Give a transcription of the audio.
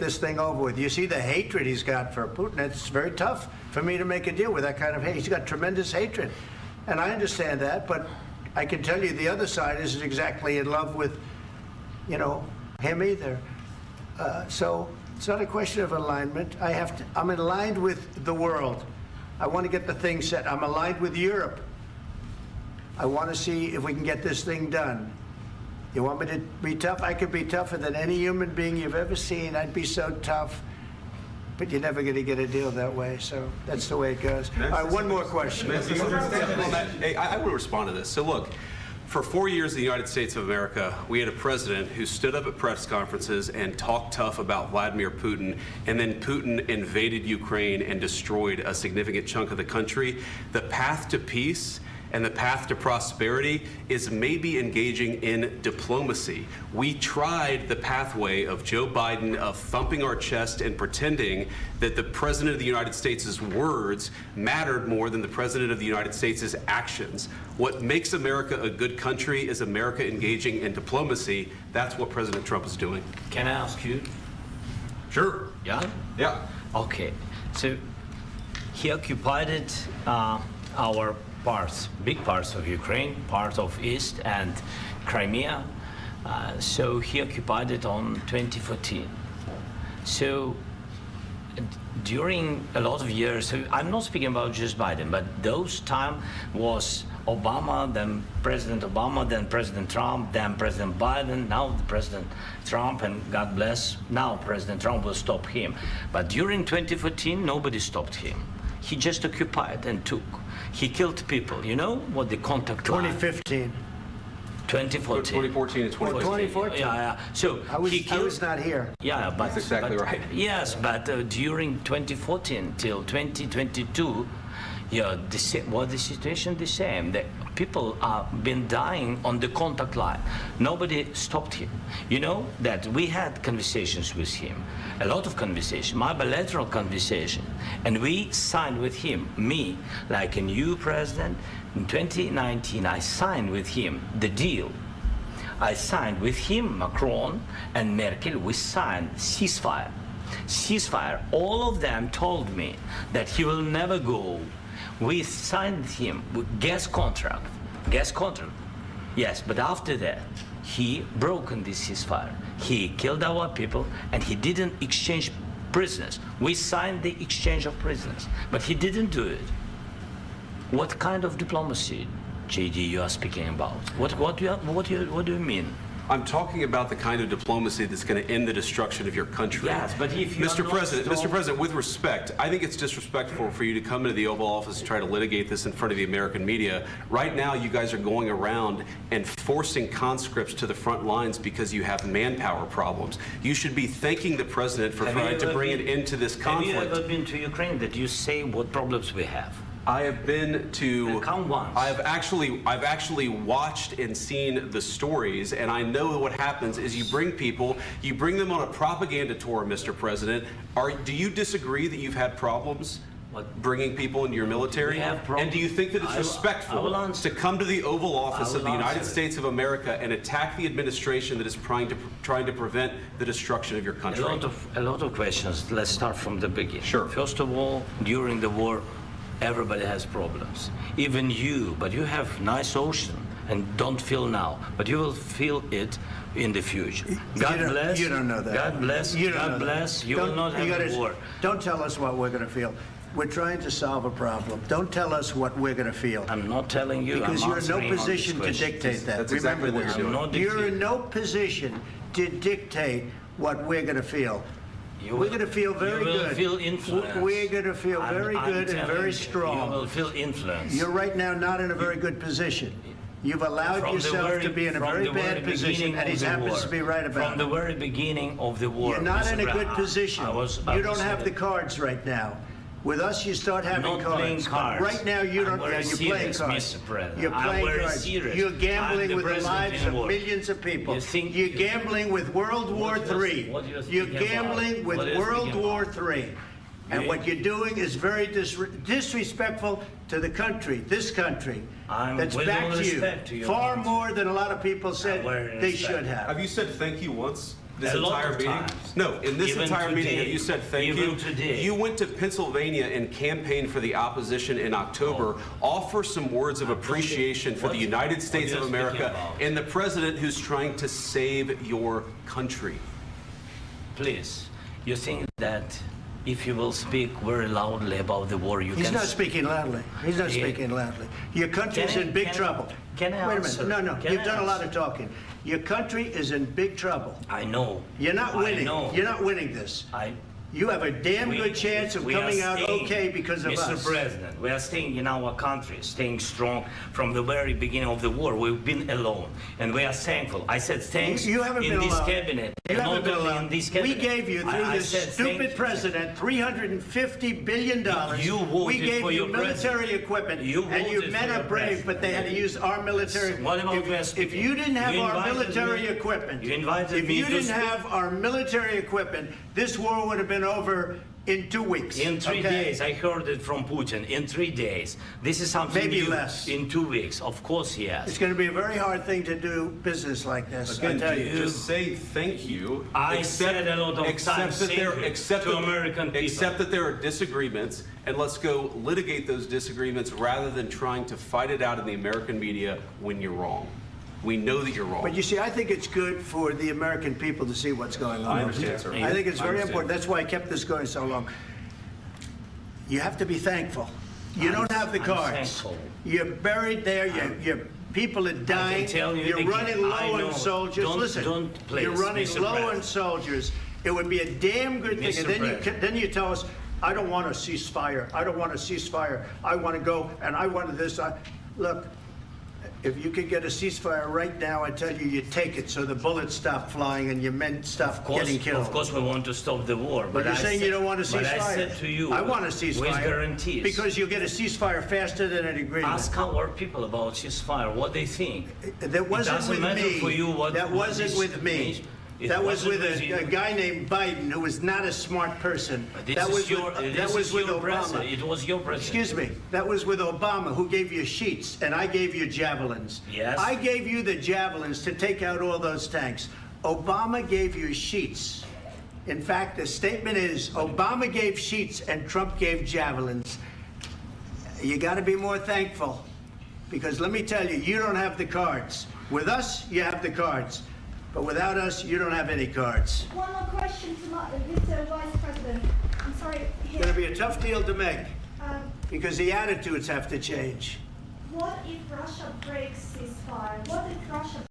this thing over with. You see the hatred he's got for Putin. It's very tough for me to make a deal with that kind of hate. He's got tremendous hatred. And I understand that, but I can tell you the other side isn't exactly in love with, you know, him either. So it's not a question of alignment. I'm aligned with the world. I want to get the thing set. I'm aligned with Europe. I want to see if we can get this thing done. You want me to be tough? I could be tougher than any human being you've ever seen. I'd be so tough. But you're never going to get a deal that way, so that's the way it goes. All right, one more question. Hey, I want to respond to this. So look, for 4 years in the United States of America, we had a president who stood up at press conferences and talked tough about Vladimir Putin, and then Putin invaded Ukraine and destroyed a significant chunk of the country. The path to peace and the path to prosperity is maybe engaging in diplomacy. We tried the pathway of Joe Biden of thumping our chest and pretending that the President of the United States' words mattered more than the President of the United States' actions. What makes America a good country is America engaging in diplomacy. That's what President Trump is doing. Can I ask you? Sure. Yeah? Yeah. Okay. So he occupied our parts, big parts of Ukraine, part of East and Crimea. So he occupied it on 2014. So during a lot of years, so I'm not speaking about just Biden, but those time was Obama, then President Obama, then President Trump, then President Biden, now President Trump, and God bless, now President Trump will stop him. But during 2014, nobody stopped him. He just occupied and took. He killed people. You know what the contact line? 2015. 2014. 2014 and 2015. 2014. Yeah. So I was not here. Yeah, but that's exactly right. Yes, but during 2014 till 2022, yeah, the situation the same. The people have been dying on the contact line. Nobody stopped him. You know that we had conversations with him, a lot of conversation, my bilateral conversation, and we signed with him, me, like a new president. In 2019, I signed with him the deal. I signed with him, Macron and Merkel, we signed ceasefire. Ceasefire, all of them told me that he will never go. We signed him with gas contract, yes, but after that, he broken this ceasefire. He killed our people and he didn't exchange prisoners. We signed the exchange of prisoners, but he didn't do it. What kind of diplomacy, JD, you are speaking about? What do you mean? I'm talking about the kind of diplomacy that's going to end the destruction of your country. Yes, but if you Mr. President, with respect, I think it's disrespectful for you to come into the Oval Office and try to litigate this in front of the American media. Right now, you guys are going around and forcing conscripts to the front lines because you have manpower problems. You should be thanking the President for trying to bring an end to this conflict. Have you ever been to Ukraine that you say what problems we have? I have been to. Count once. I've actually watched and seen the stories, and I know what happens is you bring them on a propaganda tour, Mr. President. Do you disagree that you've had problems bringing people into your military? And do you think that it's respectful to come to the Oval Office of the United States of America and attack the administration that is trying to prevent the destruction of your country? A lot of questions. Let's start from the beginning. Sure. First of all, during the war, everybody has problems, even you, but you have nice ocean and don't feel now, but you will feel it in the future. God bless. You don't know that. God bless. God bless. You will not have a war. Don't tell us what we're going to feel. We're trying to solve a problem. Don't tell us what we're going to feel. I'm not telling you. Because you're in no position to dictate that. That's exactly what you're doing. You're in no position to dictate what we're going to feel. We're going to feel very good. You will feel influence. We're going to feel very good and very strong. You will feel influence. You're right now not in a very good position. You've allowed yourself to be in a very bad position, and he happens to be right about it. From the very beginning of the war. You're not in a good position. You don't have the cards right now. With us, you start having cards. Right now, you don't. You're playing cards. You're playing cards. You're gambling with the lives of millions of people. You're gambling with World War III. You're gambling with World War III. And what you're doing is very disrespectful to the country, this country, that's back to you, far more than a lot of people said they should have. Have you said thank you once? this A lot entire of meeting? times. No, in this Even entire meeting, today. have you said thank Even you? today. You went to Pennsylvania and campaigned for the opposition in October. Offer some words of appreciation for the United States of America and the president who's trying to save your country. Please, you think that if you will speak very loudly about the war, you He's can... not speaking loudly. He's not Yeah. speaking loudly. Your country is Can I- in big can I- trouble. can I Wait a answer? minute. No, Can you've I done a lot answer? of talking. Your country is in big trouble. I know. You're not winning. I know. You're not winning this. You have a damn good chance of we are coming out staying, okay because of Mr. us. President, we are staying in our country, staying strong from the very beginning of the war. We've been alone, and we are thankful. I said thanks You haven't in been this alone. cabinet. You and haven't not been only alone. in this We cabinet. gave you, through I this said stupid thank you. president, $350 billion. You voted we gave for you your military president. equipment, You and you voted men for are your brave, president. but they had to use our military. What about If you didn't have You our invited military me- equipment, you invited if me you to didn't speak- have our military equipment, this war would have been over in 2 weeks. In 3 okay? days, I heard it from Putin. In 3 days, this is something Maybe new. less. In 2 weeks, of course, It's yes. going to be a very hard thing to do business like this. I Again, tell you. just say thank you. I said a lot of accept times that thank there, you accept to that- American people. Accept that there are disagreements, and let's go litigate those disagreements rather than trying to fight it out in the American media when you're wrong. We know that you're wrong. But you see, I think it's good for the American people to see what's going on. I understand, sir. I think it's I very understand. important. That's why I kept this going so long. You have to be thankful. You don't have the I'm cards. thankful. You're buried there. Your people are dying. tell you You're again, running low I know. on soldiers. Don't- Listen, don't, please, you're running Mr. low on President. soldiers. It would be a damn good thing. Mr. And then President. then you tell us, I don't want a ceasefire. I don't want a ceasefire. I want to go and I wanted this. Look. If you could get a ceasefire right now, I tell you, you take it so the bullets stop flying and your men stop getting killed. Of course, we want to stop the war. But you're I saying said- you don't want a ceasefire. But I said to you, I want a ceasefire. with guarantees. Because you'll get a ceasefire faster than an agreement. Ask our people about ceasefire, what they think. That wasn't doesn't with matter me. for you what- That what wasn't this with me. means. It That was with wasn't with you. a guy named Biden, who was not a smart person. That was with Obama. It was your president. Excuse me. That was with Obama, who gave you sheets, and I gave you javelins. Yes. I gave you the javelins to take out all those tanks. Obama gave you sheets. In fact, the statement is Obama gave sheets and Trump gave javelins. You got to be more thankful, because let me tell you, you don't have the cards. With us, you have the cards. But without us, you don't have any cards. One more question to Mr. Vice President. I'm sorry. It's going to be a tough deal to make, Um, because the attitudes have to change. what if Russia breaks ceasefire? What if Russia